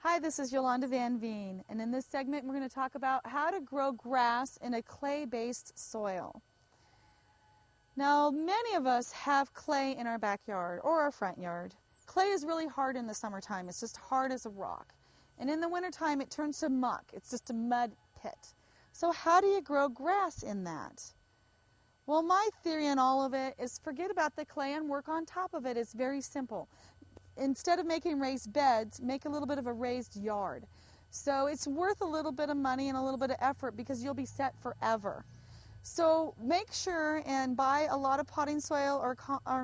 Hi, this is Yolanda Van Veen, and in this segment we're going to talk about how to grow grass in a clay-based soil. Now, many of us have clay in our backyard or our front yard. Clay is really hard in the summertime. It's just hard as a rock. And in the wintertime it turns to muck. It's just a mud pit. So how do you grow grass in that? Well, my theory on all of it is forget about the clay and work on top of it. It's very simple. Instead of making raised beds, make a little bit of a raised yard. So it's worth a little bit of money and a little bit of effort because you'll be set forever. So make sure and buy a lot of potting soil or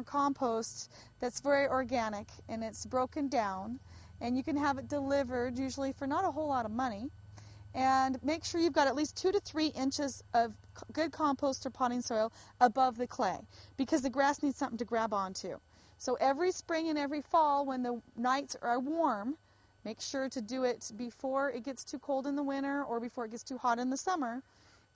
compost that's very organic and it's broken down, and you can have it delivered usually for not a whole lot of money. And make sure you've got at least 2 to 3 inches of good compost or potting soil above the clay because the grass needs something to grab onto. So every spring and every fall when the nights are warm, make sure to do it before it gets too cold in the winter or before it gets too hot in the summer.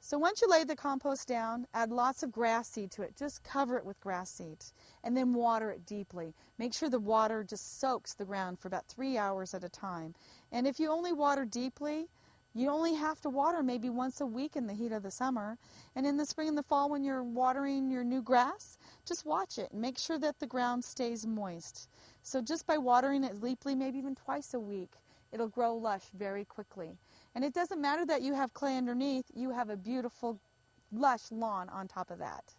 So once you lay the compost down, add lots of grass seed to it. Just cover it with grass seed and then water it deeply. Make sure the water just soaks the ground for about 3 hours at a time. And if you only water deeply, you only have to water maybe once a week in the heat of the summer. And in the spring and the fall when you're watering your new grass, just watch it and make sure that the ground stays moist. So just by watering it deeply, maybe even twice a week, it'll grow lush very quickly. And it doesn't matter that you have clay underneath, you have a beautiful, lush lawn on top of that.